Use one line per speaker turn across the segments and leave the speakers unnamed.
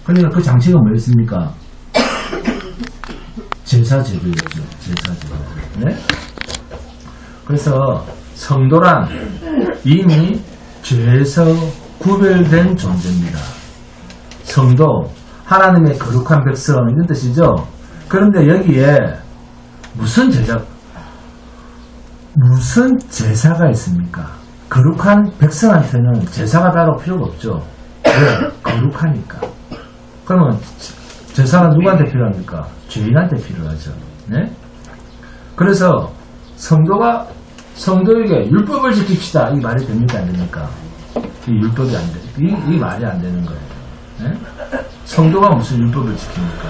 그러니까 그 장치가 뭐였습니까? 제사제도였죠. 제사제도. 네? 그래서 성도란 이미 죄에서 구별된 존재입니다. 성도, 하나님의 거룩한 백성 이런 뜻이죠. 그런데 여기에 무슨 제사가 있습니까? 거룩한 백성한테는 제사가 따로 필요가 없죠. 왜? 거룩하니까. 그러면 제사가 누구한테 필요합니까? 죄인한테 필요하죠. 네? 그래서 성도에게 율법을 지킵시다. 이 말이 됩니까? 안 됩니까? 이 율법이 안 돼. 이 말이 안 되는 거예요. 네? 성도가 무슨 율법을 지킵니까?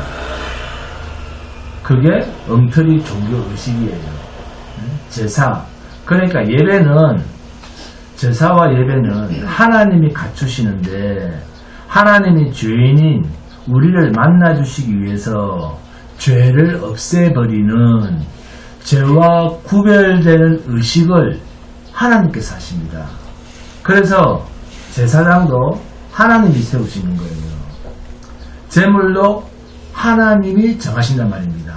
그게 엉터리 종교 의식이에요. 네? 제사. 그러니까 제사와 예배는 하나님이 갖추시는데, 하나님이 죄인인 우리를 만나주시기 위해서 죄를 없애버리는 죄와 구별되는 의식을 하나님께서 하십니다. 그래서 제사장도 하나님이 세우시는 거예요. 제물도 하나님이 정하신단 말입니다.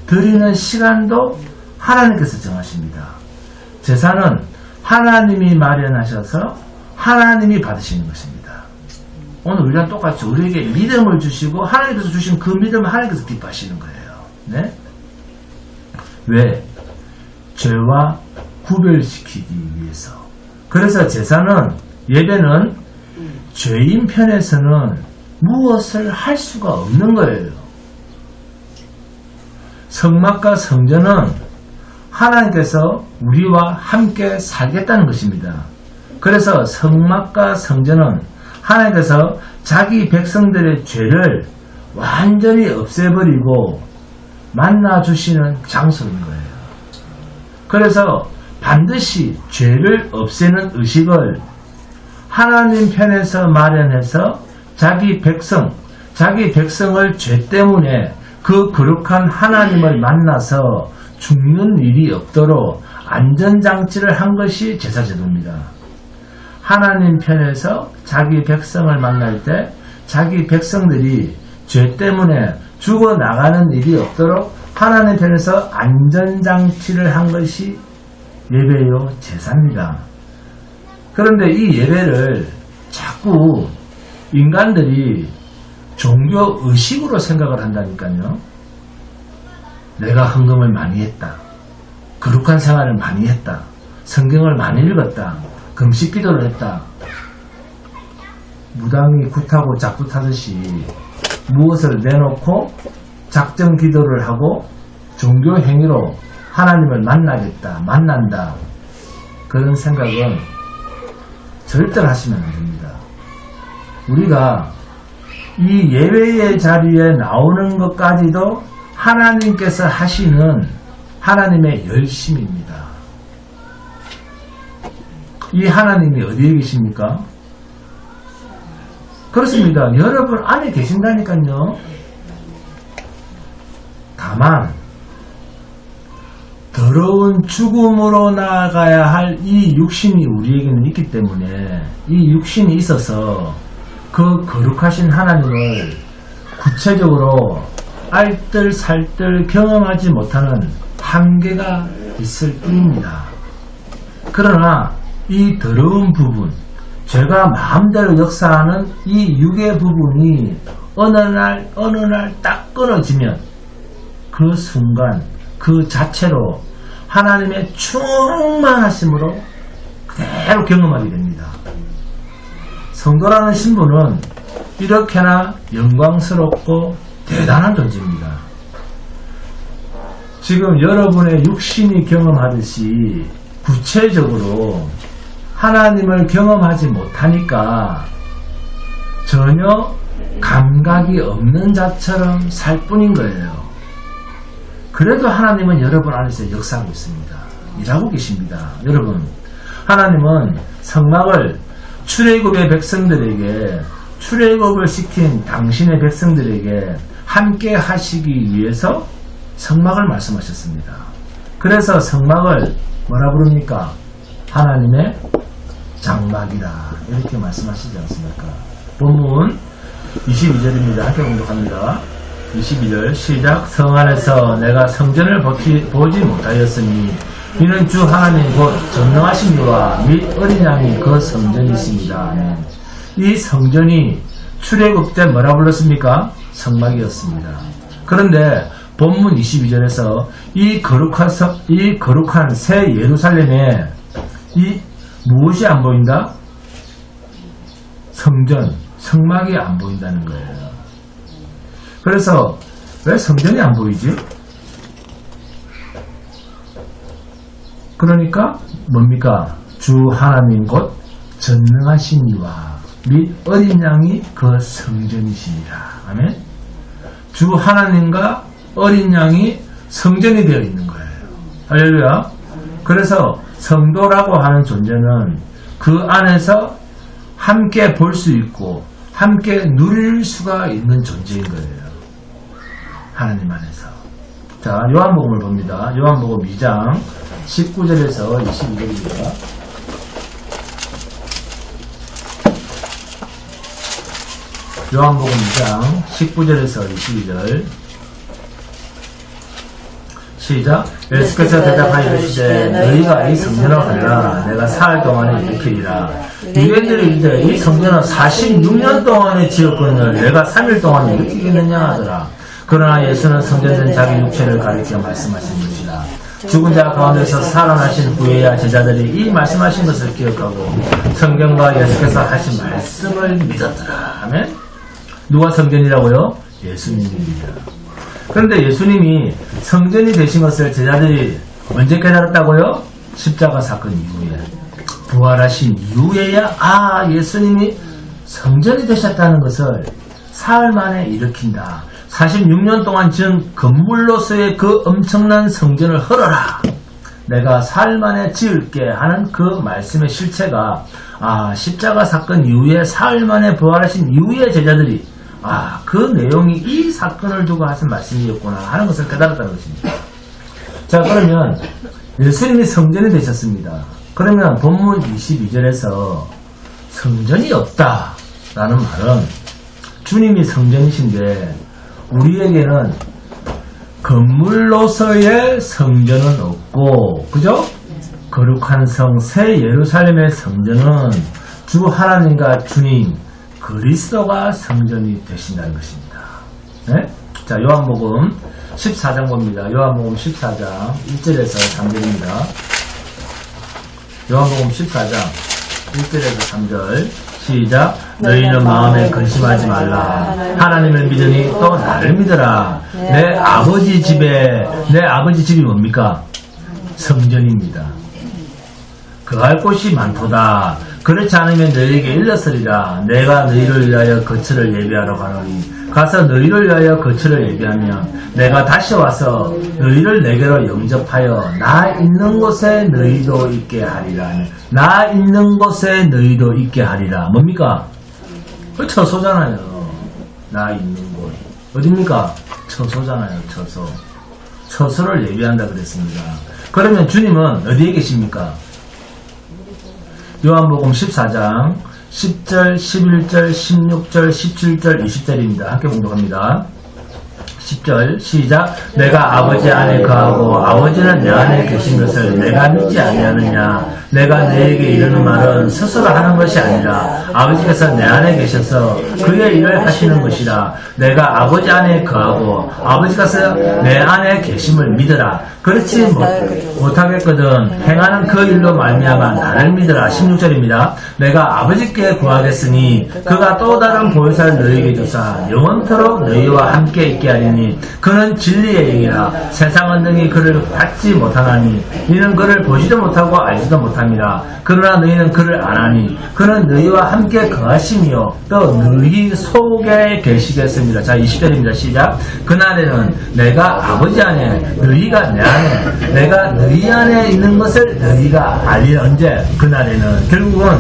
드리는 시간도 하나님께서 정하십니다. 제사는 하나님이 마련하셔서 하나님이 받으시는 것입니다. 오늘 우리랑 똑같이 우리에게 믿음을 주시고 하나님께서 주신 그 믿음을 하나님께서 기뻐하시는 거예요. 네? 왜? 죄와 구별시키기 위해서. 그래서 제사는, 예배는 죄인 편에서는 무엇을 할 수가 없는 거예요. 성막과 성전은 하나님께서 우리와 함께 살겠다는 것입니다. 그래서 성막과 성전은 하나님께서 자기 백성들의 죄를 완전히 없애버리고 만나주시는 장소인 거예요. 그래서 반드시 죄를 없애는 의식을 하나님 편에서 마련해서 자기 백성을 죄 때문에 그 거룩한 하나님을 만나서 죽는 일이 없도록 안전장치를 한 것이 제사제도입니다. 하나님 편에서 자기 백성을 만날 때 자기 백성들이 죄 때문에 죽어나가는 일이 없도록 하나님 편에서 안전장치를 한 것이 예배요 제사입니다. 그런데 이 예배를 자꾸 인간들이 종교 의식으로 생각을 한다니까요. 내가 헌금을 많이 했다. 거룩한 생활을 많이 했다. 성경을 많이 읽었다. 금식 기도를 했다. 무당이 굿하고 작굿하듯이 무엇을 내놓고 작정 기도를 하고 종교 행위로 하나님을 만난다. 그런 생각은 절대 하시면 안 됩니다. 우리가 이 예배의 자리에 나오는 것까지도 하나님께서 하시는 하나님의 열심입니다. 이 하나님이 어디에 계십니까? 그렇습니다. 여러분 안에 계신다니까요. 다만 더러운 죽음으로 나아가야 할 이 육신이 우리에게는 있기 때문에 이 육신이 있어서 그 거룩하신 하나님을 구체적으로 알뜰살뜰 경험하지 못하는 한계가 있을 뿐입니다. 그러나 이 더러운 부분, 죄가 마음대로 역사하는 이 육의 부분이 어느 날 딱 끊어지면 그 순간 그 자체로 하나님의 충만하심으로 그대로 경험하게 됩니다. 성도라는 신분은 이렇게나 영광스럽고 대단한 존재입니다. 지금 여러분의 육신이 경험하듯이 구체적으로 하나님을 경험하지 못하니까 전혀 감각이 없는 자처럼 살 뿐인 거예요. 그래도 하나님은 여러분 안에서 역사하고 있습니다. 일하고 계십니다. 여러분, 하나님은 성막을 출애굽의 백성들에게, 출애굽을 시킨 당신의 백성들에게 함께 하시기 위해서 성막을 말씀하셨습니다. 그래서 성막을 뭐라 부릅니까? 하나님의 장막이라 이렇게 말씀하시지 않습니까? 본문 22절입니다. 함께 공독합니다. 22절 시작. 성 안에서 내가 성전을 보지 못하였으니 이는 주 하나님 곧 전능하신 이와 및 어린 양이 그 성전이십니다. 이 성전이 출애굽 때 뭐라 불렀습니까? 성막이었습니다. 그런데 본문 22절에서 이 거룩한 새 예루살렘에 이 무엇이 안 보인다? 성전, 성막이 안 보인다는 거예요. 그래서 왜 성전이 안 보이지? 그러니까 뭡니까? 주 하나님 곧 전능하신 이와 및 어린 양이 그 성전이시니라. 아멘. 주 하나님과 어린 양이 성전이 되어 있는 거예요. 할렐루야. 그래서 성도라고 하는 존재는 그 안에서 함께 볼 수 있고 함께 누릴 수가 있는 존재인 거예요. 하나님 안에서. 자, 요한복음을 봅니다. 요한복음 2장 19절에서 22절입니다. 요한복음 2장 19절에서 22절 시작. 예수께서 대답하여 이르시되 너희가 이 성전을 하라. 내가 사흘 동안에 일으키리라. 유대인들이 이르되 이 성전은 46년 동안에 지었거늘 내가 3일 동안에 일으키겠느냐 하더라. 그러나 예수는 성전된 자기 육체를 가리켜 말씀하신 것이라. 죽은 자 가운데서 살아나신 후에야 제자들이 이 말씀하신 것을 기억하고 성경과 예수께서 하신 말씀을 믿었더라. 아멘. 누가 성전이라고요? 예수님입니다. 그런데 예수님이 성전이 되신 것을 제자들이 언제 깨달았다고요? 십자가 사건 이후에. 부활하신 이후에야 예수님이 성전이 되셨다는 것을 사흘 만에 일으킨다. 46년 동안 지은 건물로서의 그 엄청난 성전을 헐어라. 내가 사흘 만에 지을게 하는 그 말씀의 실체가 십자가 사건 이후에 사흘 만에 부활하신 이후에 제자들이 그 내용이 이 사건을 두고 하신 말씀이었구나 하는 것을 깨달았다는 것입니다. 자, 그러면 예수님이 성전이 되셨습니다. 그러면 본문 22절에서 성전이 없다라는 말은 주님이 성전이신데 우리에게는 건물로서의 성전은 없고, 그죠? 거룩한 성 새 예루살렘의 성전은 주 하나님과 주님 그리스도가 성전이 되신다는 것입니다. 네? 자, 요한복음 14장 봅니다. 요한복음 14장 1절에서 3절입니다. 요한복음 14장 1절에서 3절 시작. 너희는 마음에 근심하지 말라. 하나님을 믿으니 또 나를 믿어라. 내 아버지 집이 뭡니까? 성전입니다. 거할 곳이 많도다. 그렇지 않으면 너희에게 일렀으리라. 내가 너희를 위하여 거처를 예비하러 가노니 가서 너희를 위하여 거처를 예비하면 내가 다시 와서 너희를 내게로 영접하여 나 있는 곳에 너희도 있게 하리라. 나 있는 곳에 너희도 있게 하리라. 뭡니까? 그 처소잖아요. 나 있는 곳. 어딥니까? 처소잖아요. 처소. 처소를 예비한다 그랬습니다. 그러면 주님은 어디에 계십니까? 요한복음 14장 10절, 11절, 16절, 17절, 20절입니다. 함께 공독합니다. 10절 시작. 내가 아버지 안에 거하고 아버지는 내 안에 계신 것을 내가 믿지 아니하느냐. 내가 너에게 이르는 말은 스스로 하는 것이 아니라 아버지께서 내 안에 계셔서 그의 일을 하시는 것이라. 내가 아버지 안에 거하고 아버지께서 내 안에 계심을 믿으라. 그렇지 못하겠거든 행하는 그 일로 말미암아 나를 믿으라. 16절입니다. 내가 아버지께 구하겠으니 그가 또 다른 보혜사를 너희에게 주사 영원토록 너희와 함께 있게 하리니 그는 진리의 영이라. 세상은 능히 그를 받지 못하나니 이는 그를 보지도 못하고 알지도 못함이라. 그러나 너희는 그를 아나니 그는 너희와 함께 거하시며 또 너희 속에 계시겠습니다. 자, 20절입니다. 시작. 그날에는 내가 아버지 안에 너희가 내 안에 내가 너희 안에 있는 것을 너희가 알리라. 언제? 그날에는. 결국은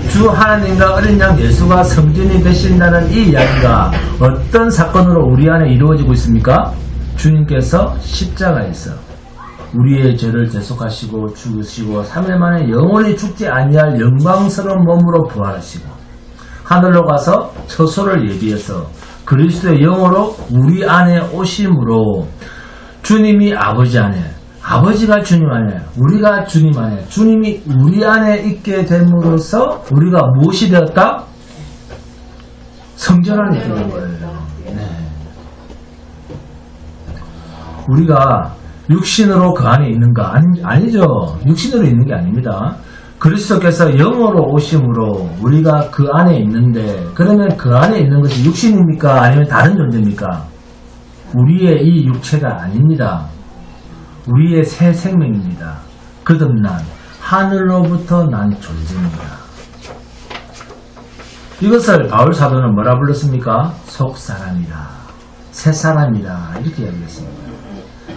주 하나님과 어린 양 예수가 성전이 되신다는 이 이야기가 어떤 사건으로 우리 안에 이루어지고 있습니까? 주님께서 십자가에서 우리의 죄를 대속하시고 죽으시고 3일 만에 영원히 죽지 아니할 영광스러운 몸으로 부활하시고 하늘로 가서 처소를 예비해서 그리스도의 영으로 우리 안에 오심으로 주님이 아버지 안에, 아버지가 주님 안에, 우리가 주님 안에, 주님이 우리 안에 있게 됨으로써 우리가 무엇이 되었다? 성전 안에 있게 된 거예요. 네. 우리가 육신으로 그 안에 있는가? 아니죠. 육신으로 있는 게 아닙니다. 그리스도께서 영으로 오심으로 우리가 그 안에 있는데, 그러면 그 안에 있는 것이 육신입니까? 아니면 다른 존재입니까? 우리의 이 육체가 아닙니다. 우리의 새 생명입니다. 거듭난 하늘로부터 난 존재입니다. 이것을 바울 사도는 뭐라 불렀습니까? 속사람이라, 새사람이라 이렇게 이야기했습니다.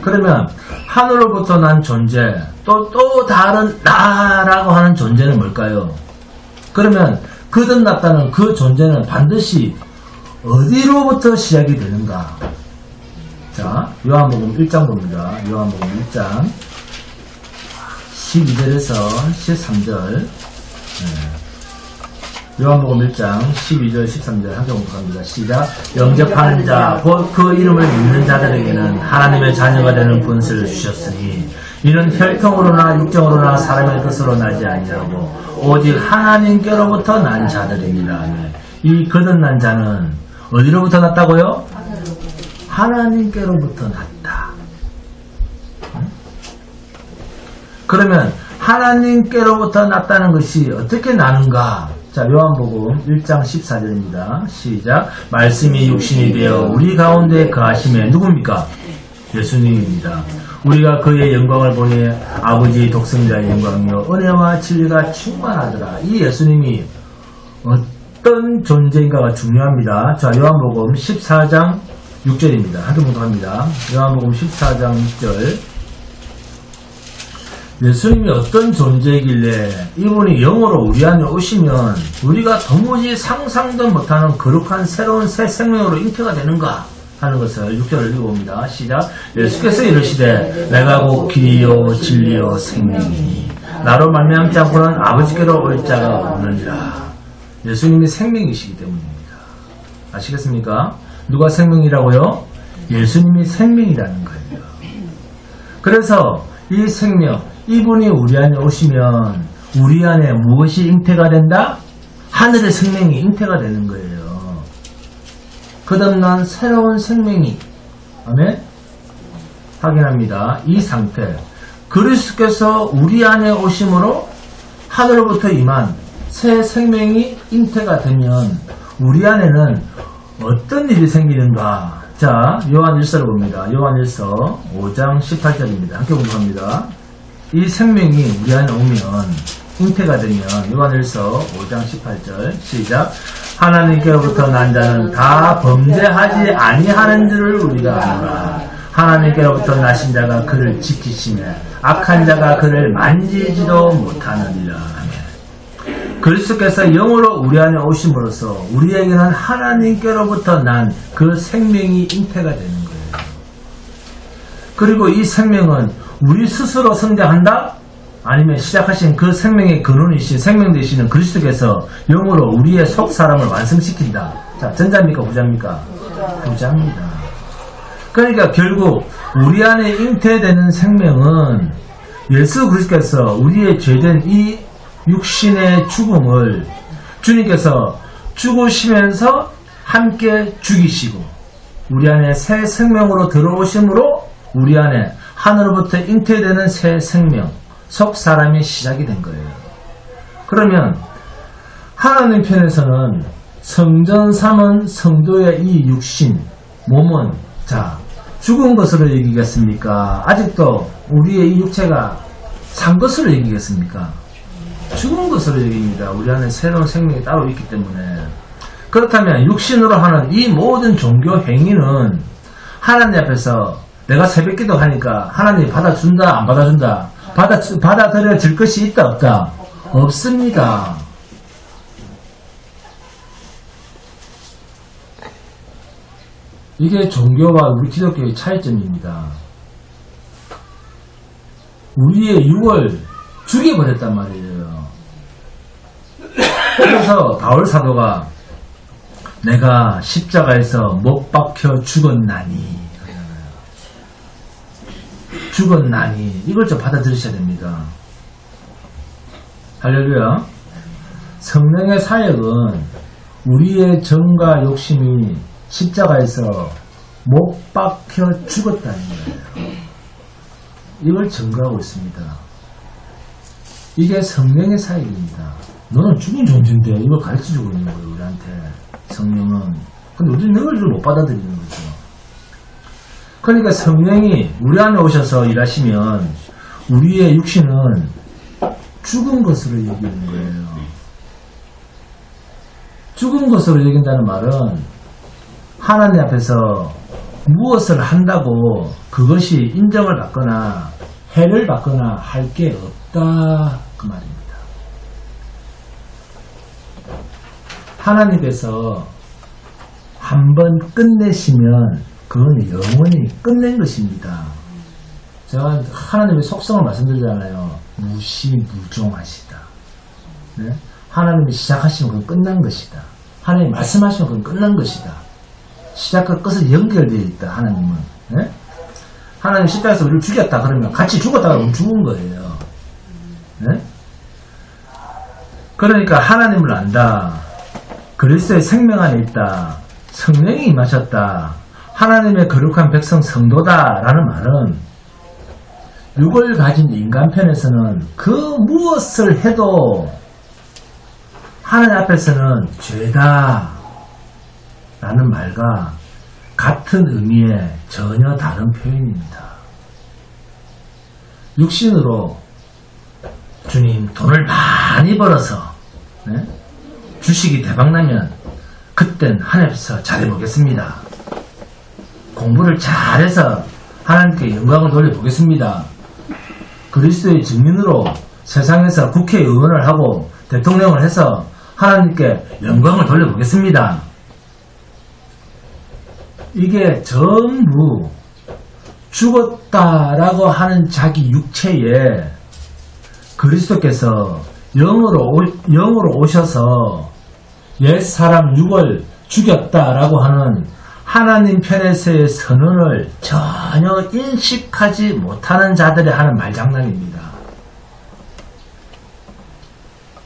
그러면 하늘로부터 난 존재, 또 다른 나라고 하는 존재는 뭘까요? 그러면 거듭났다는 그 존재는 반드시 어디로부터 시작이 되는가? 자, 요한복음 1장 봅니다. 요한복음 1장 12절에서 13절. 요한복음 1장 12절 13절 함께 공독합니다. 시작. 영접하는 자 곧 그 이름을 믿는 자들에게는 하나님의 자녀가 되는 권세를 주셨으니 이는 혈통으로나 육정으로나 사람의 뜻으로 나지 아니하고 오직 하나님께로부터 난 자들입니다. 이 거듭난 자는 어디로부터 났다고요? 하나님께로부터 났다. 그러면 하나님께로부터 났다는 것이 어떻게 나는가? 자, 요한복음 1장 14절입니다. 시작. 말씀이 육신이 되어 우리 가운데 거하심에 누굽니까? 예수님입니다. 우리가 그의 영광을 보니 아버지 독생자의 영광이요 은혜와 진리가 충만하더라. 이 예수님이 어떤 존재인가가 중요합니다. 자, 요한복음 14장 6절입니다. 함께 공독합니다. 요한복음 14장 6절. 예수님이 어떤 존재이길래 이분이 영으로 우리 안에 오시면 우리가 도무지 상상도 못하는 거룩한 새로운 새 생명으로 잉태가 되는가 하는 것을 6절을 읽어봅니다. 시작. 예수께서 이르시되 내가 곧 길이요 진리요 생명이니 나로 말미암지 않고는 아버지께로 올 자가 없느니라. 예수님이 생명이시기 때문입니다. 아시겠습니까? 누가 생명이라고요? 예수님이 생명이라는 거예요. 그래서 이 생명, 이분이 우리 안에 오시면 우리 안에 무엇이 잉태가 된다? 하늘의 생명이 잉태가 되는 거예요. 거듭난 새로운 생명이, 아멘? 확인합니다. 이 상태, 그리스도께서 우리 안에 오심으로 하늘로부터 임한 새 생명이 잉태가 되면 우리 안에는 어떤 일이 생기는가? 자, 요한일서를 봅니다. 요한일서 5장 18절입니다. 함께 공부합니다. 이 생명이 우리 안에 오면, 잉태가 되면, 요한일서 5장 18절, 시작. 하나님께로부터 난 자는 다 범죄하지 아니하는 줄을 우리가 아노라. 하나님께로부터 나신 자가 그를 지키시며 악한 자가 그를 만지지도 못하느니라. 그리스도께서 영으로 우리 안에 오심으로써 우리에게는 하나님께로부터 난 그 생명이 잉태가 되는 거예요. 그리고 이 생명은 우리 스스로 성장한다? 아니면 시작하신 그 생명의 근원이신 생명 되시는 그리스도께서 영으로 우리의 속 사람을 완성시킨다. 자, 전자입니까? 부자입니까? 부자입니다. 그러니까 결국 우리 안에 잉태되는 생명은 예수 그리스도께서 우리의 죄된 이 육신의 죽음을 주님께서 죽으시면서 함께 죽이시고 우리 안에 새 생명으로 들어오심으로 우리 안에 하늘로부터 잉태되는 새 생명, 속 사람이 시작이 된 거예요. 그러면 하나님 편에서는 성전 삼은 성도의 이 육신, 몸은 자 죽은 것으로 여기겠습니까? 아직도 우리의 이 육체가 산 것으로 여기겠습니까? 죽은 것으로 여깁니다. 우리 안에 새로운 생명이 따로 있기 때문에. 그렇다면 육신으로 하는 이 모든 종교 행위는 하나님 앞에서 내가 새벽기도 하니까 하나님이 받아준다 안 받아준다? 받아들여질 것이 있다 없다? 없습니다. 이게 종교와 우리 기독교의 차이점입니다. 우리의 육을 죽여버렸단 말이에요. 그래서 바울 사도가 내가 십자가에서 못 박혀 죽었나니. 죽었나니. 이걸 좀 받아들이셔야 됩니다. 할렐루야. 성령의 사역은 우리의 정과 욕심이 십자가에서 못 박혀 죽었다는 거예요. 이걸 증거하고 있습니다. 이게 성령의 사역입니다. 너는 죽은 존재인데 이걸 가르쳐주고 있는 거예요, 우리한테. 성령은. 근데 우리는 이걸 못 받아들이는 거죠. 그러니까 성령이 우리 안에 오셔서 일하시면 우리의 육신은 죽은 것으로 여기는 거예요. 죽은 것으로 여긴다는 말은 하나님 앞에서 무엇을 한다고 그것이 인정을 받거나 해를 받거나 할 게 없다, 그 말입니다. 하나님께서 한번 끝내시면 그건 영원히 끝낸 것입니다. 제가 하나님의 속성을 말씀드리잖아요. 무시무종하시다. 네? 하나님이 시작하시면 그건 끝난 것이다. 하나님이 말씀하시면 그건 끝난 것이다. 시작과 끝은 연결되어 있다, 하나님은. 네? 하나님 십자가에서 우리를 죽였다 그러면 같이 죽었다 그러면 죽은 거예요. 네? 그러니까 하나님을 안다. 그리스도의 생명 안에 있다. 성령이 임하셨다. 하나님의 거룩한 백성 성도다라는 말은 육을 가진 인간편에서는 그 무엇을 해도 하나님 앞에서는 죄다 라는 말과 같은 의미의 전혀 다른 표현입니다. 육신으로 주님 돈을 많이 벌어서 네? 주식이 대박나면 그땐 하나님께서 잘해보겠습니다. 공부를 잘해서 하나님께 영광을 돌려보겠습니다. 그리스도의 증인으로 세상에서 국회의원을 하고 대통령을 해서 하나님께 영광을 돌려보겠습니다. 이게 전부 죽었다라고 하는 자기 육체에 그리스도께서 영으로 오셔서 옛 사람 육을 죽였다라고 하는 하나님 편에서의 선언을 전혀 인식하지 못하는 자들이 하는 말장난입니다.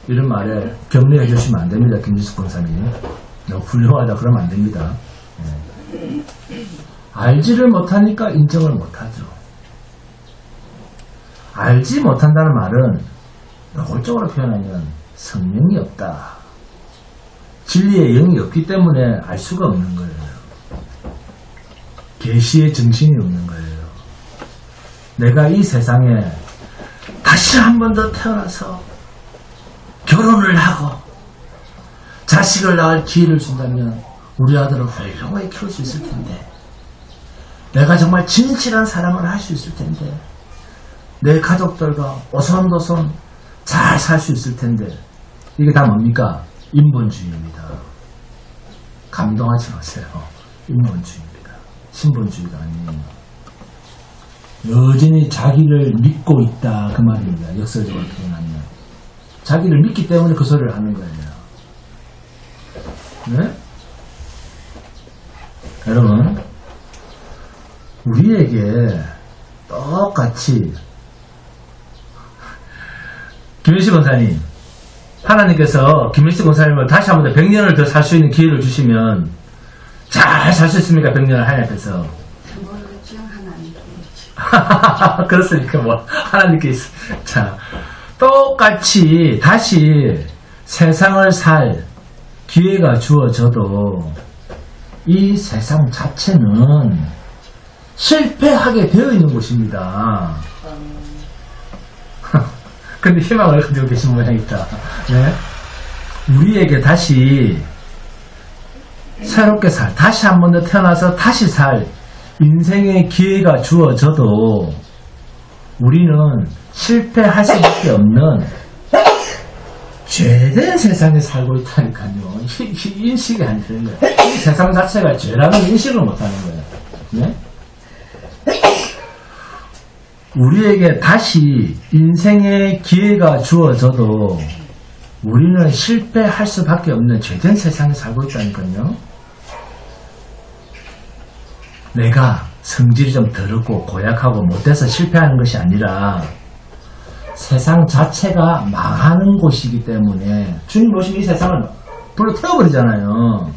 이런 말에 격려해 주시면 안 됩니다. 김지숙 권사님. 너무 훌륭하다 그러면 안 됩니다. 네. 알지를 못하니까 인정을 못하죠. 알지 못한다는 말은 노골적으로 표현하면 성령이 없다. 진리의 영이 없기 때문에 알 수가 없는 거예요. 계시의 정신이 없는 거예요. 내가 이 세상에 다시 한 번 더 태어나서 결혼을 하고 자식을 낳을 기회를 준다면 우리 아들을 훌륭하게 키울 수 있을 텐데, 내가 정말 진실한 사랑을 할 수 있을 텐데, 내 가족들과 오손도손 잘 살 수 있을 텐데, 이게 다 뭡니까? 인본주의입니다. 감동하지 마세요. 인본주의입니다. 신본주의가 아니에요. 여전히 자기를 믿고 있다, 그 말입니다. 역설적으로 표현하면 자기를 믿기 때문에 그 소리를 하는 거예요. 네? 여러분, 우리에게 똑같이 김일식 권사님, 하나님께서 김일식 권사님을 다시 한 번 더 100년을 더 살 수 있는 기회를 주시면 잘 살 수 있습니까? 100년을 하나님께서. 그렇습니까? 뭐 하나님께 있어. 자, 똑같이 다시 세상을 살 기회가 주어져도 이 세상 자체는 실패하게 되어 있는 곳입니다. 근데 희망을 가지고 계신 모양이다. 네? 우리에게 다시 새롭게 다시 한 번 더 태어나서 다시 살 인생의 기회가 주어져도 우리는 실패할 수밖에 없는 죄된 세상에 살고 있다니까요. 인식이 안 되는 거예요. 이 세상 자체가 죄라는 인식을 못하는 거예요. 네? 우리에게 다시 인생의 기회가 주어져도 우리는 실패할 수밖에 없는 죄된 세상에 살고 있다니까요. 내가 성질이 좀 더럽고 고약하고 못돼서 실패하는 것이 아니라 세상 자체가 망하는 곳이기 때문에 주님 오시면 이 세상을 불로 태워버리잖아요.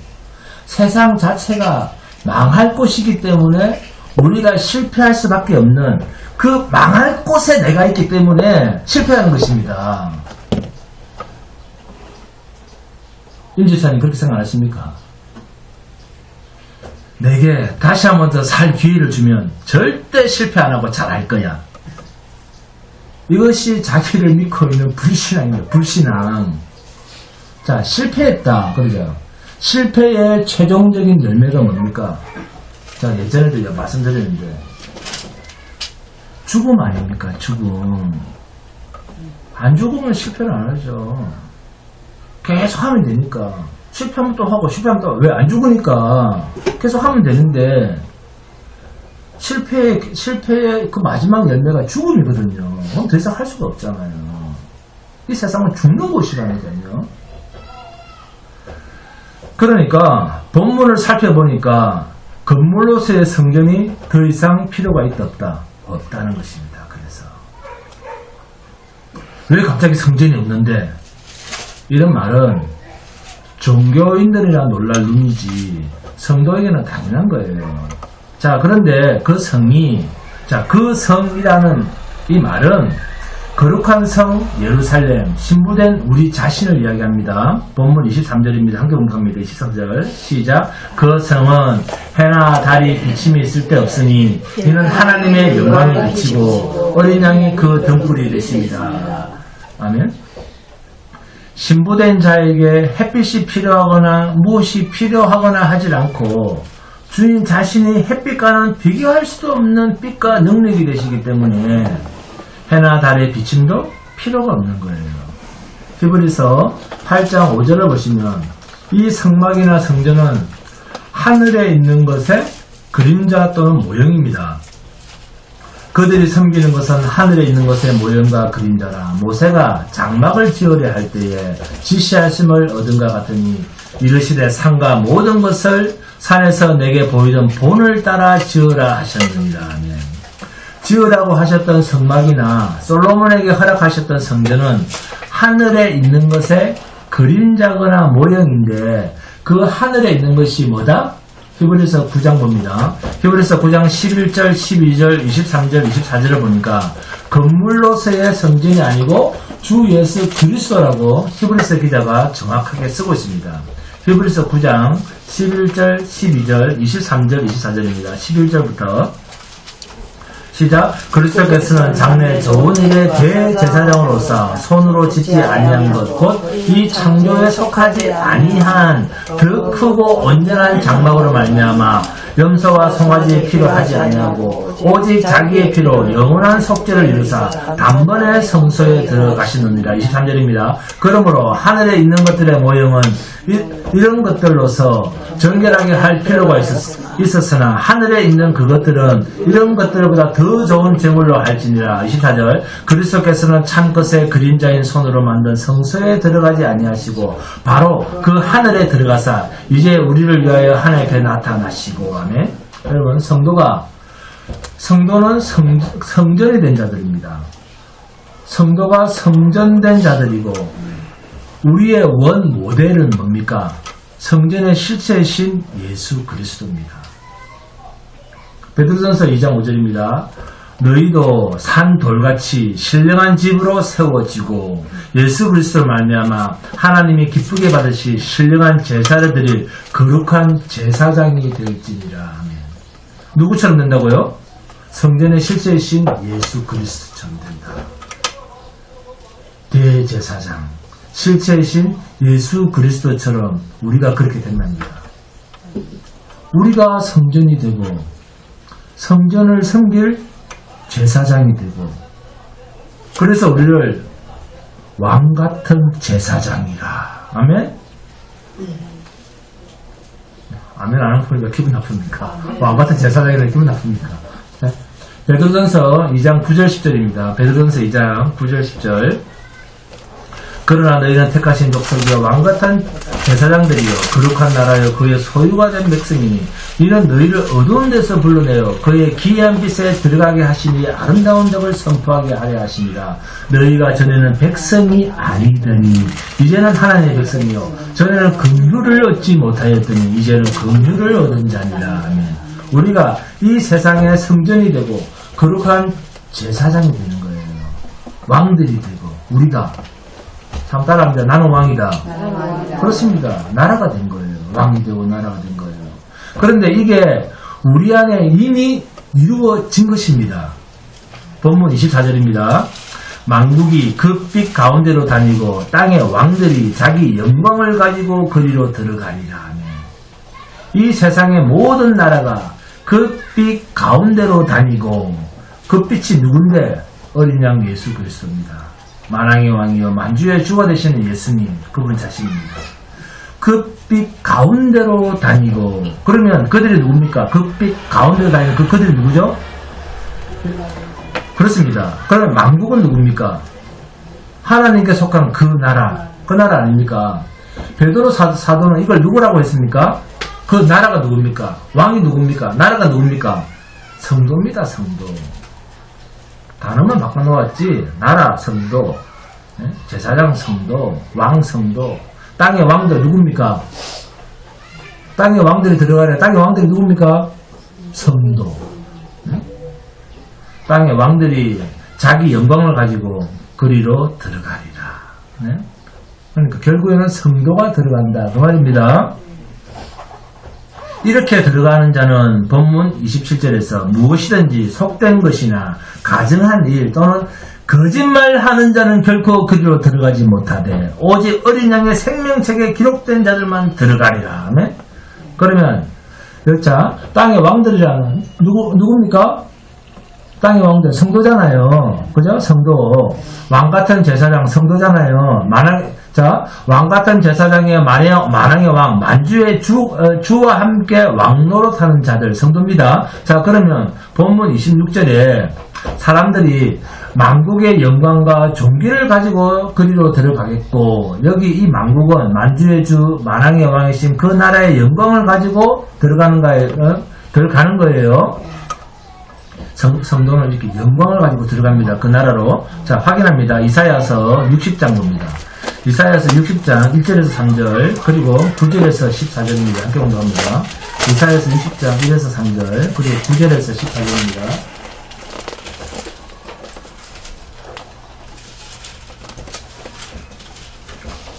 세상 자체가 망할 곳이기 때문에 우리가 실패할 수밖에 없는 그 망할 곳에 내가 있기 때문에 실패하는 것입니다. 임지사님 그렇게 생각 안 하십니까? 내게 다시 한 번 더 살 기회를 주면 절대 실패 안 하고 잘할 거야. 이것이 자기를 믿고 있는 불신앙이에요. 불신앙. 자, 실패했다. 그러죠? 실패의 최종적인 열매가 뭡니까? 자, 예전에도 말씀드렸는데 죽음 아닙니까? 죽음. 안 죽으면 실패를 안 하죠. 계속 하면 되니까. 실패하면 또 하고 실패하면 또 왜 안 죽으니까 계속 하면 되는데 실패의 그 마지막 열매가 죽음이거든요. 그럼 더 이상 할 수가 없잖아요. 이 세상은 죽는 곳이라니까요. 그러니까 본문을 살펴보니까 건물로서의 성전이 더 이상 필요가 있다 없다? 없다는 것입니다. 그래서 왜 갑자기 성전이 없는데? 이런 말은 종교인들이나 놀랄 눈이지 성도에게는 당연한 거예요. 자, 그런데 그 성이, 자, 그 성이라는 이 말은 거룩한 성 예루살렘, 신부된 우리 자신을 이야기합니다. 본문 23절입니다. 함께 공부합니다. 23절 시작. 그 성은 해나 달이 비침이 있을 데 없으니 이는 하나님의 영광이 비치고 어린 양이 그 등불이 되십니다. 아멘. 신부된 자에게 햇빛이 필요하거나 무엇이 필요하거나 하질 않고 주님 자신이 햇빛과는 비교할 수도 없는 빛과 능력이 되시기 때문에 해나 달의 비침도 필요가 없는 거예요. 히브리서 8장 5절을 보시면 이 성막이나 성전은 하늘에 있는 것의 그림자 또는 모형입니다. 그들이 섬기는 것은 하늘에 있는 것의 모형과 그림자라. 모세가 장막을 지으려 할 때에 지시하심을 얻은 것 같으니 이르시되 산과 모든 것을 산에서 내게 보이던 본을 따라 지으라 하셨느니라. 아멘. 지으라고 하셨던 성막이나 솔로몬에게 허락하셨던 성전은 하늘에 있는 것의 그림자거나 모형인데 그 하늘에 있는 것이 뭐다? 히브리서 9장 봅니다. 히브리서 9장 11절, 12절, 23절, 24절을 보니까 건물로서의 성전이 아니고 주 예수 그리스도라고 히브리서 기자가 정확하게 쓰고 있습니다. 히브리서 9장 11절, 12절, 23절, 24절입니다. 11절부터 시작. 그리스도께서는 장래 좋은 일의 대제사장으로서 손으로 짓지 아니한 것 곧 이 창조에 속하지 아니한 더 크고 온전한 장막으로 말미암아 염소와 송아지의 피로 하지 아니하고 오직 자기의 피로 영원한 속죄를 이루사 단번에 성소에 들어가시느니라. 23절입니다. 그러므로 하늘에 있는 것들의 모형은 이런 것들로서 정결하게 할 필요가 있었으나 하늘에 있는 그것들은 이런 것들보다 더 좋은 제물로 할지니라. 24절. 그리스도께서는 창것의 그림자인 손으로 만든 성소에 들어가지 아니하시고 바로 그 하늘에 들어가사 이제 우리를 위하여 하나님께 나타나시고. 아멘. 여러분, 성도는 성전이 된 자들입니다. 성도가 성전된 자들이고 우리의 원 모델은 뭡니까? 성전의 실체이신 예수 그리스도입니다. 베드로전서 2장 5절입니다. 너희도 산 돌같이 신령한 집으로 세워지고 예수 그리스도로 말미암아 하나님이 기쁘게 받으실 신령한 제사를 드릴 거룩한 제사장이 될지니라. 아멘. 누구처럼 된다고요? 성전의 실제이신 예수 그리스도처럼 된다. 대제사장, 실체이신 예수 그리스도처럼 우리가 그렇게 된답니다. 우리가 성전이 되고 성전을 섬길 제사장이 되고 그래서 우리를 왕같은 제사장이라. 아멘? 아멘 안 하고 보니까 기분 나쁩니까? 왕같은 제사장이라 기분 나쁩니까? 베드로전서 2장 9절 10절입니다. 베드로전서 2장 9절 10절. 그러나 너희는 택하신 족속이여 왕같은 제사장들이여 거룩한 나라여 그의 소유가 된 백성이니 이는 너희를 어두운 데서 불러내어 그의 기이한 빛에 들어가게 하시니 아름다운 적을 선포하게 하려 하심이라. 너희가 전에는 백성이 아니더니 이제는 하나님의 백성이요 전에는 긍휼을 얻지 못하였더니 이제는 긍휼을 얻은 자니라. 아멘. 우리가 이 세상의 성전이 되고 거룩한 제사장이 되는 거예요. 왕들이 되고 우리가 참 따라합니다. 나는 왕이다. 그렇습니다. 나라가 된 거예요. 왕이 되고 나라가 된 거예요. 그런데 이게 우리 안에 이미 이루어진 것입니다. 본문 24절입니다. 만국이 그 빛 가운데로 다니고 땅의 왕들이 자기 영광을 가지고 그리로 들어가리라. 이 세상의 모든 나라가 그 빛 가운데로 다니고 그 빛이 누군데? 어린 양 예수 그리스도입니다. 만왕의 왕이여 만주의 주가 되시는 예수님 그분 자신입니다. 그 빛 가운데로 다니고 그러면 그들이 누굽니까? 그 빛 가운데로 다니는 그들이 누구죠? 그렇습니다. 그러면 만국은 누굽니까? 하나님께 속한 그 나라 아닙니까? 베드로 사도는 이걸 누구라고 했습니까? 그 나라가 누굽니까? 왕이 누굽니까? 나라가 누굽니까? 성도입니다. 성도. 단어만 바꿔놓았지 나라 성도, 제사장 성도, 왕 성도. 땅의 왕들 누굽니까? 땅의 왕들이 들어가래. 땅의 왕들이 누굽니까? 성도. 땅의 왕들이 자기 영광을 가지고 그리로 들어가리라. 그러니까 결국에는 성도가 들어간다 그 말입니다. 이렇게 들어가는 자는 본문 27절에서 무엇이든지 속된 것이나 가증한 일 또는 거짓말하는 자는 결코 그리로 들어가지 못하되 오직 어린 양의 생명책에 기록된 자들만 들어가리라. 그러면 자 땅의 왕들이라는 누굽니까? 땅의 왕들 성도잖아요. 그죠? 성도. 왕같은 제사장 성도잖아요. 왕같은 제사장의 만왕의 왕 만주의 주와 함께 왕노릇하는 자들 성도입니다. 자 그러면 본문 26절에 사람들이 만국의 영광과 존귀를 가지고 그리로 들어가겠고 여기 이 만국은 만주의 주 만왕의 왕이신 그 나라의 영광을 가지고 들어가는 거예요. 성도는 이렇게 영광을 가지고 들어갑니다. 그 나라로. 자, 확인합니다. 이사야서 60장 봅니다. 이사야서 60장 1절에서 3절, 그리고 9절에서 14절입니다. 함께 공부합니다. 이사야서 60장 1에서 3절, 그리고 9절에서 14절입니다.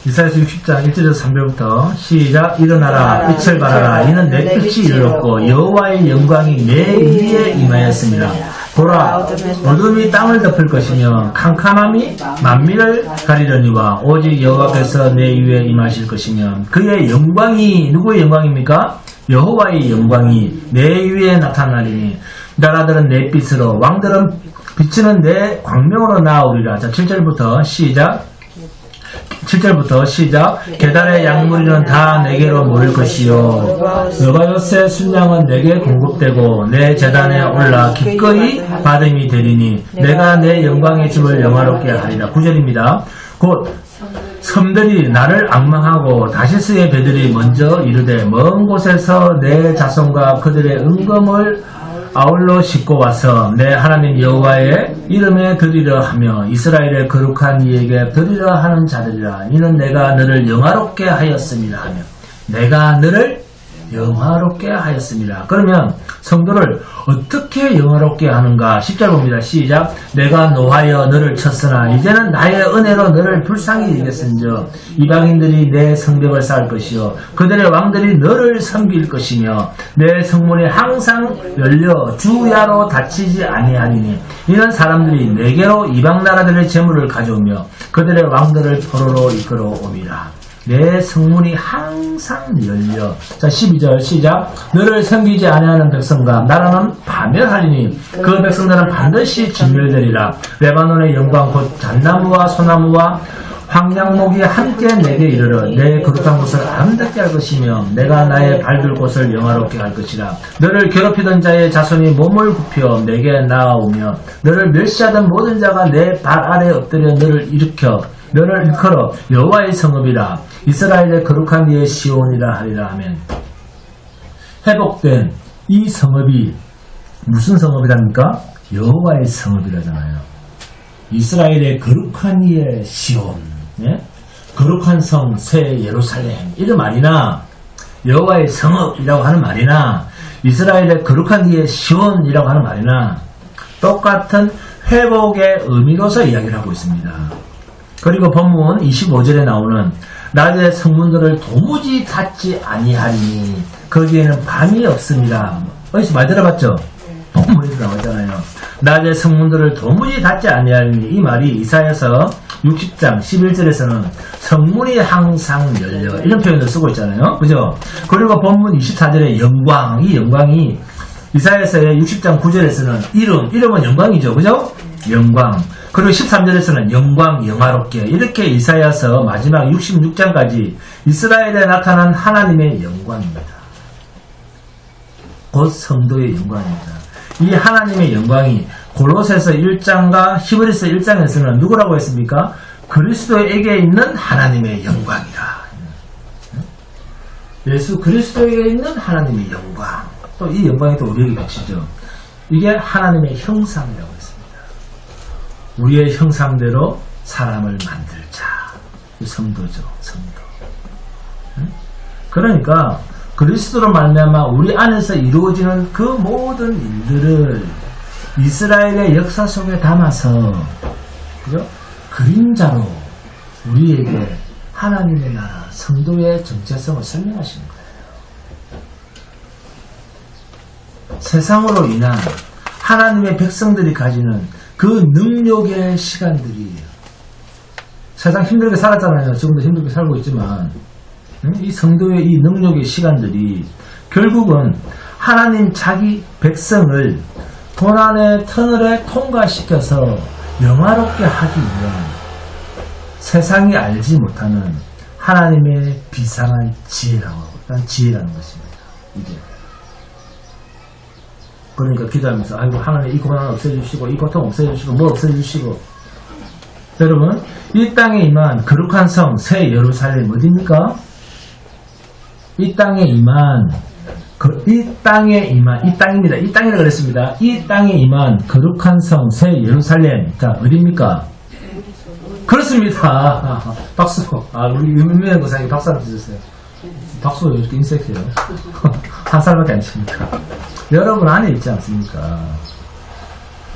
이사야서 60장 1절에서 3절부터 시작. 일어나라 빛을 발하라 이는 내 빛이 이르렀고 여호와의 영광이 내 위에 임하였습니다. 보라 어둠이 땅을 덮을 것이며 캄캄함이 만민을 가리려니와 오직 여호와께서 내 위에 임하실 것이며 그의 영광이 누구의 영광입니까? 여호와의 영광이 내 위에 나타나리니 나라들은 내 빛으로 왕들은 비치는 내 광명으로 나아오리라. 자 7절부터 시작. 7절부터 시작. 계달의 양무리는 다 내게로 모일 것이요 느바요스의 순양은 내게 공급되고 내 제단에 올라 기꺼이 받음이 되리니 내가 내 영광의 집을 영화롭게 하리라. 9절입니다. 곧 섬들이 나를 앙망하고 다시스의 배들이 먼저 이르되 먼 곳에서 내 자손과 그들의 은검을 아울러 싣고 와서 내 하나님 여호와의 이름에 드리려 하며 이스라엘의 거룩한 이에게 드리려 하는 자들이라. 이는 내가 너를 영화롭게 하였습니다 하며 내가 너를 영화롭게 하였습니다. 그러면 성도를 어떻게 영화롭게 하는가? 10절 봅니다. 시작. 내가 노하여 너를 쳤으나 이제는 나의 은혜로 너를 불쌍히 여겼은즉 이방인들이 내 성벽을 쌓을 것이요 그들의 왕들이 너를 섬길 것이며 내 성문이 항상 열려 주야로 닫히지 아니하리니 이는 사람들이 내게로 이방 나라들의 재물을 가져오며 그들의 왕들을 포로로 이끌어오리라. 내 성문이 항상 열려. 자 12절 시작. 너를 섬기지 아니하는 백성과 나라는 파멸하리니 그 백성들은 반드시 진멸되리라. 레바논의 영광 곧 잣나무와 소나무와 황량목이 함께 내게 이르러 내 거룩한 곳을 아름답게 할 것이며 내가 나의 발들 곳을 영화롭게 할 것이라. 너를 괴롭히던 자의 자손이 몸을 굽혀 내게 나아오며 너를 멸시하던 모든 자가 내 발 아래 엎드려 너를 일으켜 너를 일컬어 여호와의 성읍이라 이스라엘의 거룩한 이의 시온이라 하리라 하면 회복된 이 성읍이 무슨 성읍이랍니까? 여호와의 성읍이라잖아요. 이스라엘의 거룩한 이의 시온, 예? 거룩한 성 새 예루살렘 이런 말이나 여호와의 성읍이라고 하는 말이나 이스라엘의 거룩한 이의 시온이라고 하는 말이나 똑같은 회복의 의미로서 이야기를 하고 있습니다. 그리고 본문 25절에 나오는 낮에 성문들을 도무지 닫지 아니하리니 거기에는 밤이 없습니다. 어디서 많이 들어봤죠? 본문에서 나오잖아요. 낮에 성문들을 도무지 닫지 아니하리니 이 말이 이사야서 60장 11절에서는 성문이 항상 열려 이런 표현을 쓰고 있잖아요. 그죠? 그리고 본문 24절에 영광, 이 영광이 이사야서의 60장 9절에서는 이름은 영광이죠. 그죠? 영광. 그리고 13절에서는 영광 영화롭게 이렇게 이사야서 마지막 66장까지 이스라엘에 나타난 하나님의 영광입니다. 곧 성도의 영광입니다. 이 하나님의 영광이 골로새서 1장과 히브리서 1장에서는 누구라고 했습니까? 그리스도에게 있는 하나님의 영광이라. 예수 그리스도에게 있는 하나님의 영광. 또 이 영광이 또 우리에게 비치죠. 이게 하나님의 형상이라고 했습니다. 우리의 형상대로 사람을 만들자. 성도죠. 성도. 그러니까 그리스도로 말미암아 우리 안에서 이루어지는 그 모든 일들을 이스라엘의 역사 속에 담아서 그죠? 그림자로 우리에게 하나님의 나라, 성도의 정체성을 설명하시는 거예요. 세상으로 인한 하나님의 백성들이 가지는 그 능력의 시간들이 세상 힘들게 살았잖아요. 지금도 힘들게 살고 있지만 이 성도의 이 능력의 시간들이 결국은 하나님 자기 백성을 고난의 터널에 통과시켜서 영화롭게 하기 위한 세상이 알지 못하는 하나님의 비상한 지혜라는 것입니다. 이게. 그러니까 기도하면서 아이고 하나님 이 고난 없애주시고 이 고통 없애주시고 뭐 없애주시고 여러분 이 땅에 임한 거룩한 성 새 예루살렘 어디입니까? 이 땅에 임한 이 땅입니다. 이 땅이라고 그랬습니다. 이 땅에 임한 거룩한 성 새 예루살렘 자 어디입니까? 그렇습니다. 박수. 우리 유명한 거상에 박수 한번 주세요. 박수가 이렇게 인색해요. 한 살밖에 안 칩니까? 여러분 안에 있지 않습니까?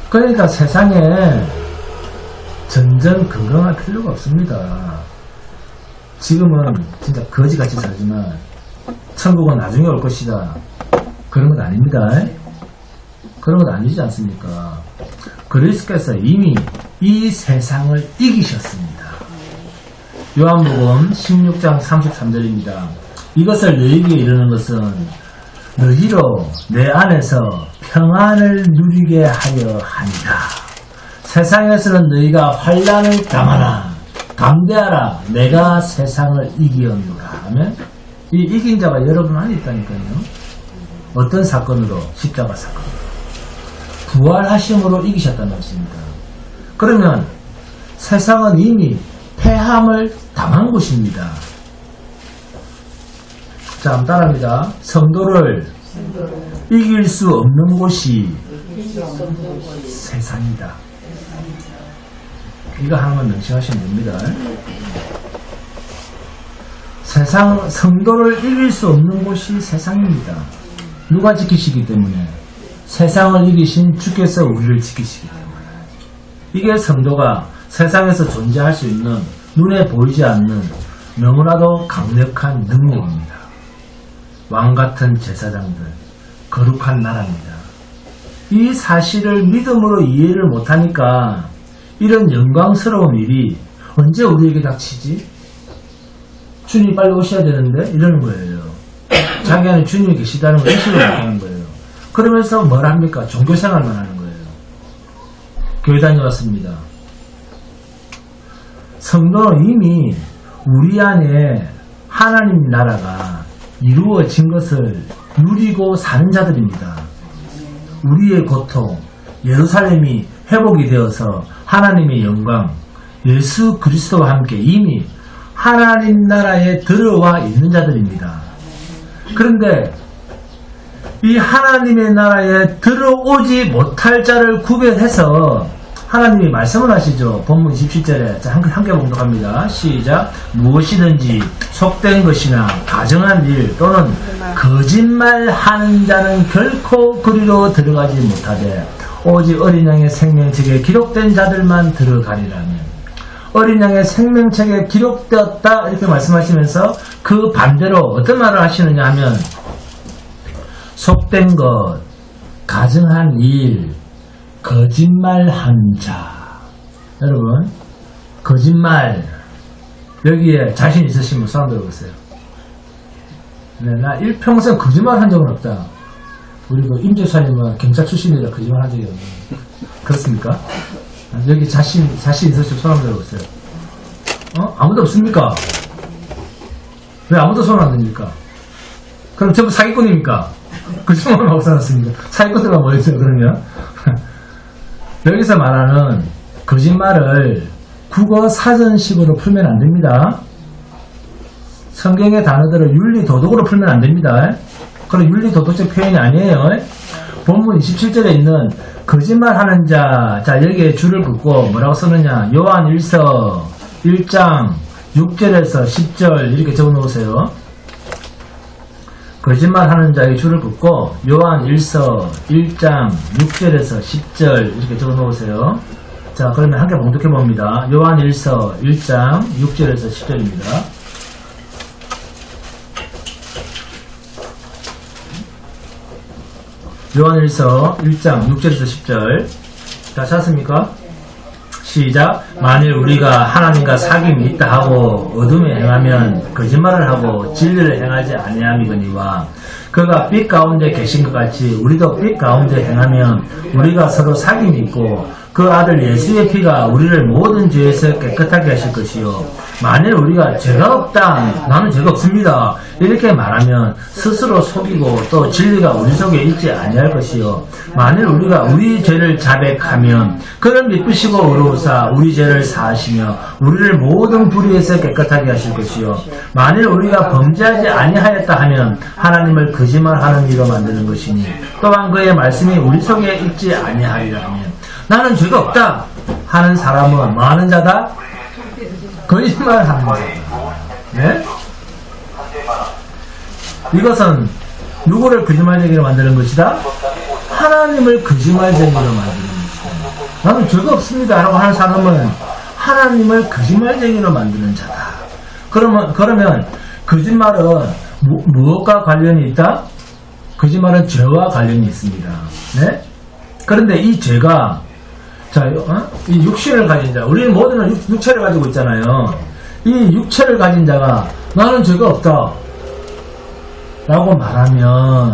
그러니까 세상에 전전 근거할 필요가 없습니다. 지금은 진짜 거지같이 살지만 천국은 나중에 올 것이다. 그런 건 아닙니다. 그런 건 아니지 않습니까? 그리스도께서 이미 이 세상을 이기셨습니다. 요한복음 16장 33절입니다. 이것을 너희에게 이르는 것은 너희로 내 안에서 평안을 누리게 하려 하니라. 세상에서는 너희가 환난을 당하나 감대하라. 내가 세상을 이기었노라 하면 이 이긴 자가 여러분 안에 있다니까요. 어떤 사건으로? 십자가 사건으로. 부활하심으로 이기셨다는 것입니다. 그러면 세상은 이미 패함을 당한 곳입니다. 자, 한번 따라합니다. 성도를 이길 수 없는 곳이 세상이다. 이거 하나만 명심하시면 됩니다. 성도를 이길 수 없는 곳이 세상입니다. 누가 지키시기 때문에? 세상을 이기신 주께서 우리를 지키시기 때문에. 이게 성도가 세상에서 존재할 수 있는 눈에 보이지 않는 너무나도 강력한 능력입니다. 왕같은 제사장들, 거룩한 나라입니다. 이 사실을 믿음으로 이해를 못하니까 이런 영광스러운 일이 언제 우리에게 닥치지? 주님 빨리 오셔야 되는데? 이러는 거예요. 자기 안에 주님이 계시다는 걸 인식을 못하는 거예요. 그러면서 뭘 합니까? 종교생활만 하는 거예요. 교회 다녀왔습니다. 성도는 이미 우리 안에 하나님 나라가 이루어진 것을 누리고 사는 자들입니다. 우리의 고통, 예루살렘이 회복이 되어서 하나님의 영광, 예수 그리스도와 함께 이미 하나님 나라에 들어와 있는 자들입니다. 그런데 이 하나님의 나라에 들어오지 못할 자를 구별해서 하나님이 말씀을 하시죠. 본문 17절에 함께 봉독합니다. 시작. 무엇이든지 속된 것이나 가정한 일 또는 거짓말하는 자는 결코 그리로 들어가지 못하되 오직 어린 양의 생명책에 기록된 자들만 들어가리라면, 어린 양의 생명책에 기록되었다 이렇게 말씀하시면서 그 반대로 어떤 말을 하시느냐 하면 속된 것, 가증한 일, 거짓말한 자. 여러분, 거짓말 여기에 자신 있으시면 손 들어보세요. 네, 나 일평생 거짓말 한 적은 없다. 우리 그 임재사님은 경찰 출신이라 거짓말 한 적이 없는. 그렇습니까? 여기 자신 있으시면 손 한번 들어보세요. 아무도 없습니까? 왜 아무도 손 안 듭니까? 그럼 전부 사기꾼입니까? 거짓말만 하고 살았습니다. 사기꾼들만 모여있어요, 그러면. 여기서 말하는 거짓말을 국어 사전식으로 풀면 안 됩니다. 성경의 단어들을 윤리 도덕으로 풀면 안 됩니다. 그런 윤리 도덕적 표현이 아니에요. 본문 27절에 있는 거짓말하는 자, 자 여기에 줄을 긋고 뭐라고 쓰느냐? 요한 1서 1장 6절에서 10절 이렇게 적어 놓으세요. 거짓말하는 자의 줄을 긋고 요한 1서 1장 6절에서 10절 이렇게 적어 놓으세요. 자, 그러면 함께 봉독해 봅니다. 요한 1서 1장 6절에서 10절입니다. 요한 1서 1장 6절에서 10절. 다 찾았습니까? 시작. 만일 우리가 하나님과 사귐이 있다 하고 어둠에 행하면 거짓말을 하고 진리를 행하지 아니함이거니와 그가 빛 가운데 계신 것 같이 우리도 빛 가운데 행하면 우리가 서로 사귐이 있고 그 아들 예수의 피가 우리를 모든 죄에서 깨끗하게 하실 것이요 만일 우리가 죄가 없다, 나는 죄가 없습니다 이렇게 말하면 스스로 속이고 또 진리가 우리 속에 있지 아니할 것이요 만일 우리가 우리 죄를 자백하면 그는 미쁘시고 의로우사 우리 죄를 사하시며 우리를 모든 불의에서 깨끗하게 하실 것이요 만일 우리가 범죄하지 아니하였다 하면 하나님을 거짓말하는 이로 만드는 것이니 또한 그의 말씀이 우리 속에 있지 아니하리라면 나는 죄가 없다 하는 사람은 뭐 하는 자다? 거짓말하는 자다. 네? 이것은 누구를 거짓말쟁이로 만드는 것이다? 하나님을 거짓말쟁이로 만드는 것이다. 나는 죄가 없습니다 라고 하는 사람은 하나님을 거짓말쟁이로 만드는 자다. 그러면 거짓말은 무엇과 관련이 있다? 거짓말은 죄와 관련이 있습니다. 네? 그런데 이 죄가 자, 이 육신을 가진 자, 우리는 모두는 육체를 가지고 있잖아요. 이 육체를 가진 자가 나는 죄가 없다 라고 말하면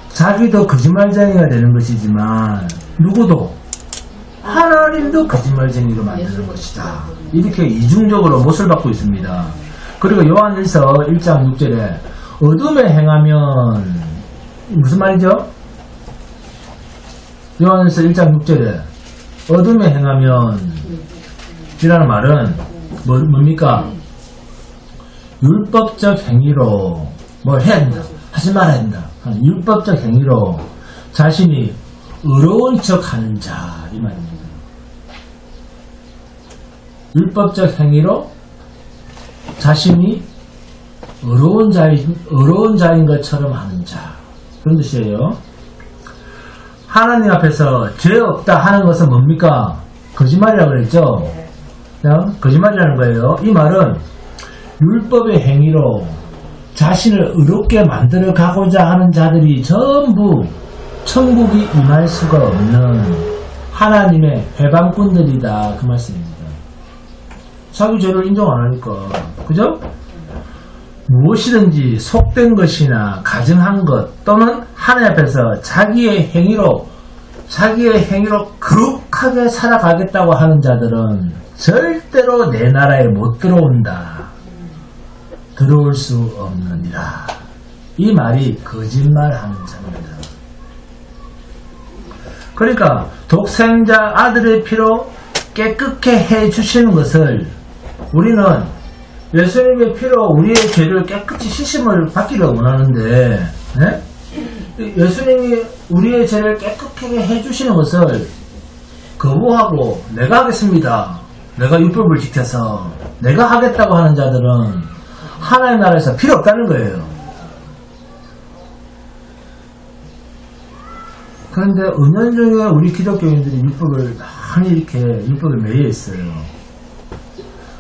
자기도 거짓말쟁이가 되는 것이지만 누구도 하나님도 거짓말쟁이로 만드는 것이다. 이렇게 이중적으로 못을 받고 있습니다. 그리고 요한 1서 1장 6절에 어둠에 행하면 무슨 말이죠? 요한 1서 1장 6절에 어둠에 행하면 이라는 말은 뭡니까? 율법적 행위로 뭘 해야 된다, 하지 말아야 된다. 율법적 행위로 자신이 의로운 척 하는 자, 이 말입니다. 율법적 행위로 자신이 의로운 자인 것처럼 하는 자, 그런 뜻이에요. 하나님 앞에서 죄 없다 하는 것은 뭡니까? 거짓말이라고 그랬죠? 거짓말이라는 거예요. 이 말은 율법의 행위로 자신을 의롭게 만들어 가고자 하는 자들이 전부 천국이 임할 수가 없는 하나님의 회방꾼들이다, 그 말씀입니다. 자기 죄를 인정 안 하니까, 그죠? 무엇이든지 속된 것이나 가증한 것 또는 하나님 앞에서 자기의 행위로 거룩하게 살아가겠다고 하는 자들은 절대로 내 나라에 못 들어온다. 들어올 수 없느니라. 이 말이 거짓말하는 자입니다. 그러니까 독생자 아들의 피로 깨끗게 해주시는 것을 우리는 예수님의 피로 우리의 죄를 깨끗이 씻음을 받기를 원하는데, 네? 예수님이 우리의 죄를 깨끗하게 해주시는 것을 거부하고 내가 하겠습니다, 내가 율법을 지켜서 내가 하겠다고 하는 자들은 하나님 나라에서 필요 없다는 거예요. 그런데 은연중에 우리 기독교인들이 율법을 많이 이렇게 율법에 매여 있어요.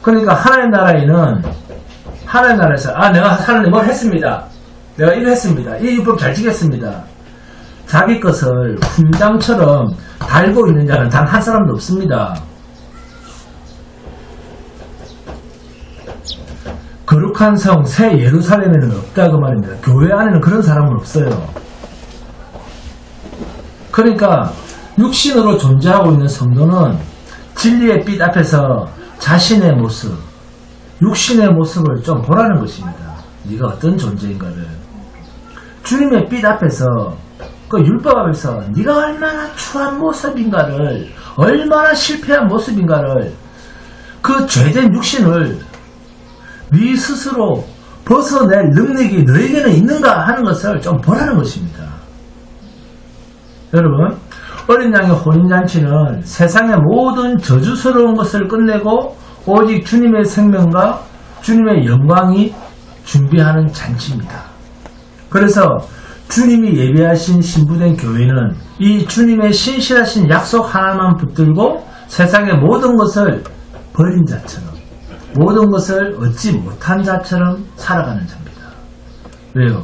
그러니까 하나님 나라에는 하나님 나라에서 내가 하나님 뭘 했습니다, 내가 이거 했습니다, 이 율법 잘 지켰습니다, 자기 것을 훈장처럼 달고 있는 자는 단 한 사람도 없습니다. 거룩한 성 새 예루살렘에는 없다 그 말입니다. 교회 안에는 그런 사람은 없어요. 그러니까 육신으로 존재하고 있는 성도는 진리의 빛 앞에서 자신의 모습, 육신의 모습을 좀 보라는 것입니다. 네가 어떤 존재인가를. 주님의 빛 앞에서, 그 율법 앞에서 네가 얼마나 추한 모습인가를, 얼마나 실패한 모습인가를, 그 죄된 육신을 네 스스로 벗어낼 능력이 너에게는 있는가 하는 것을 좀 보라는 것입니다. 여러분, 어린 양의 혼인잔치는 세상의 모든 저주스러운 것을 끝내고 오직 주님의 생명과 주님의 영광이 준비하는 잔치입니다. 그래서 주님이 예비하신 신부된 교회는 이 주님의 신실하신 약속 하나만 붙들고 세상의 모든 것을 버린 자처럼, 모든 것을 얻지 못한 자처럼 살아가는 자입니다. 왜요?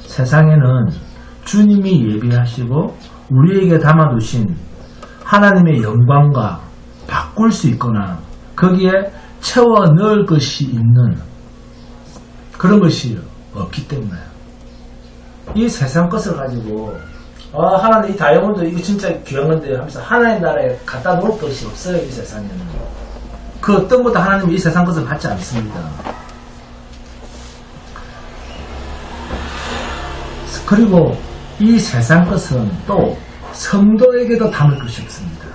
세상에는 주님이 예비하시고 우리에게 담아두신 하나님의 영광과 바꿀 수 있거나 거기에 채워 넣을 것이 있는 그런 것이 없기 때문에, 이 세상 것을 가지고 하나님 이 다이아몬드 이거 진짜 귀한 건데 하면서 하나님 나라에 갖다 놓을 것이 없어요. 이 세상에는 그 어떤 것도 하나님이 이 세상 것을 받지 않습니다. 그리고 이 세상 것은 또 성도에게도 담을 것이 없습니다.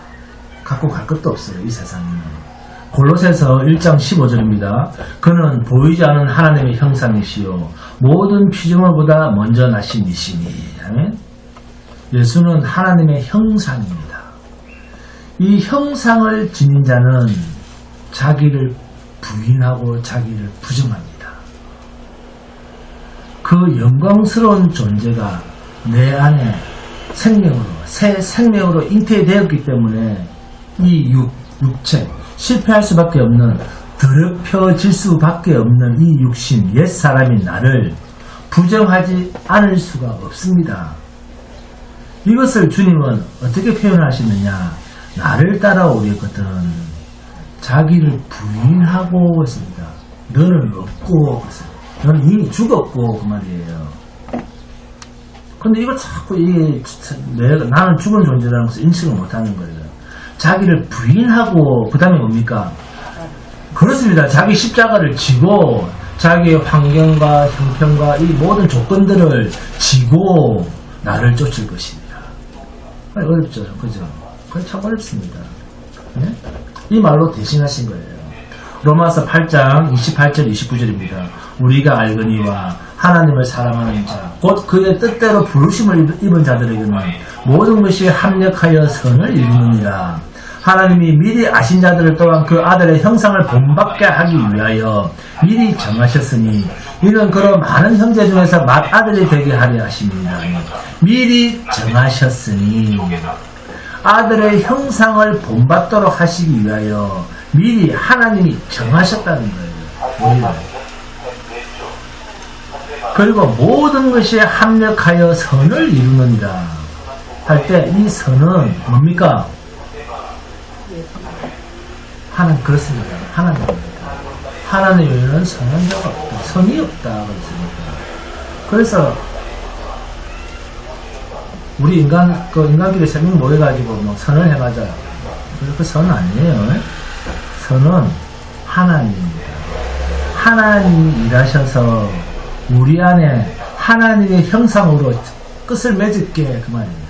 갖고 갈 것도 없어요. 이 세상에는. 골로새서 1장 15절입니다. 그는 보이지 않은 하나님의 형상이시요 모든 피조물보다 먼저 나신 이시니. 예수는 하나님의 형상입니다. 이 형상을 지닌 자는 자기를 부인하고 자기를 부정합니다. 그 영광스러운 존재가 내 안에 생명으로, 새 생명으로 잉태되었기 때문에 이 육체, 실패할 수밖에 없는, 더럽혀질 수밖에 없는 이 육신, 옛사람인 나를 부정하지 않을 수가 없습니다. 이것을 주님은 어떻게 표현하시느냐? 나를 따라오려거든 자기를 부인하고 있습니다. 너는 없고, 너는 이미 죽었고, 그 말이에요. 근데 이걸 자꾸 나는 죽은 존재라는 것을 인식을 못하는 거예요. 자기를 부인하고 그 다음에 뭡니까? 그렇습니다. 자기 십자가를 지고 자기의 환경과 형편과 이 모든 조건들을 지고 나를 쫓을 것입니다. 어렵죠, 그죠? 그게 참 어렵습니다. 네? 이 말로 대신하신 거예요. 로마서 8장 28절 29절입니다. 우리가 알거니와 하나님을 사랑하는 자, 곧 그의 뜻대로 부르심을 입은 자들에게는 모든 것이 합력하여 선을 이루느니라. 하나님이 미리 아신 자들을 또한 그 아들의 형상을 본받게 하기 위하여 미리 정하셨으니 이는 그런 많은 형제 중에서 맏아들이 되게 하려 하십니다. 미리 정하셨으니 아들의 형상을 본받도록 하시기 위하여 미리 하나님이 정하셨다는 거예요. 그리고 모든 것이 합력하여 선을 이루느니라 할 때 이 선은 뭡니까? 하나님, 그렇습니다. 하나님입니다. 하나님 외에는 선한 자가 없다. 선이 없다. 그렇습니다. 그래서 우리 인간끼리 세 명 모여가지고 뭐 선을 해가자. 그 선은 아니에요. 선은 하나님입니다. 하나님이 일하셔서 우리 안에 하나님의 형상으로 끝을 맺을게 그 말입니다.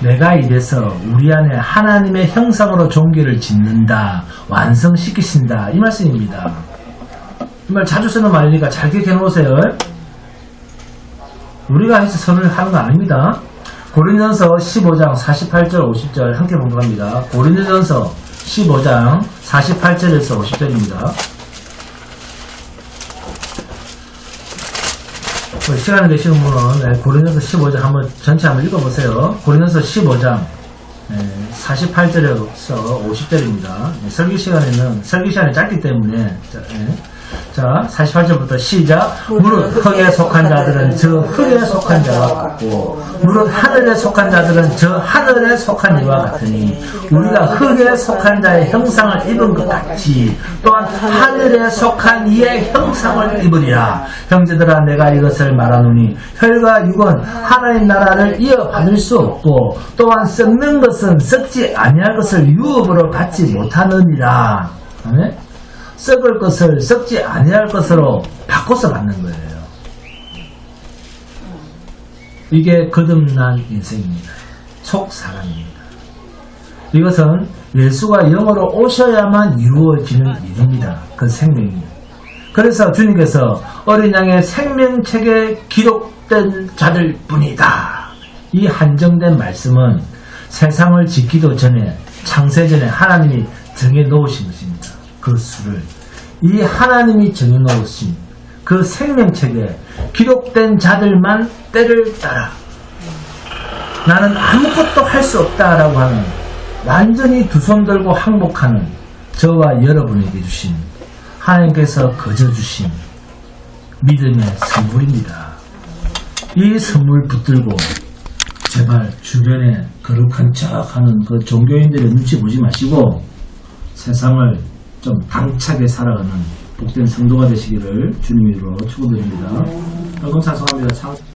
내가 이래서 우리 안에 하나님의 형상으로 종교를 짓는다, 완성시키신다, 이 말씀입니다. 이 말 자주 쓰는 말이니까 잘 기억해 놓으세요. 우리가 해서 선을 하는 거 아닙니다. 고린도전서 15장 48절 50절 함께 봉독합니다. 고린도전서 15장 48절에서 50절입니다. 시간이 되시는 분은 고린도전서 15장 한번 전체 한번 읽어보세요. 고린도전서 15장 48절에서 50절입니다. 설교 시간이 짧기 때문에 자 48절부터 시작. 무릇 흙에 속한 자들은 저 흙에 속한 자와 같고 무릇 하늘에 속한 자들은 저 하늘에 속한 이와 같으니 우리가 흙에 속한 자의 형상을 입은 것 같이 또한 하늘에 속한 이의 형상을 입으리라. 형제들아 내가 이것을 말하노니 혈과 육은 하나님 나라를 이어받을 수 없고 또한 썩는 것은 썩지 아니할 것을 유업으로 받지 못하느니라. 아멘? 썩을 것을 썩지 아니할 것으로 바꿔서 받는 거예요. 이게 거듭난 인생입니다. 속사람입니다. 이것은 예수가 영으로 오셔야만 이루어지는 일입니다. 그 생명이. 그래서 주님께서 어린 양의 생명책에 기록된 자들 뿐이다. 이 한정된 말씀은 세상을 짓기도 전에 창세 전에 하나님이 정해 놓으신 것입니다. 그 수를 이 하나님이 정해놓으신 그 생명책에 기록된 자들만 때를 따라 나는 아무것도 할 수 없다라고 하는 완전히 두 손 들고 항복하는 저와 여러분에게 주신 하나님께서 거저 주신 믿음의 선물입니다. 이 선물 붙들고 제발 주변에 거룩한 척하는 그 종교인들의 눈치 보지 마시고 세상을 좀 당차게 살아가는 복된 성도가 되시기를 주님 이름으로 축원드립니다. 감사합니다.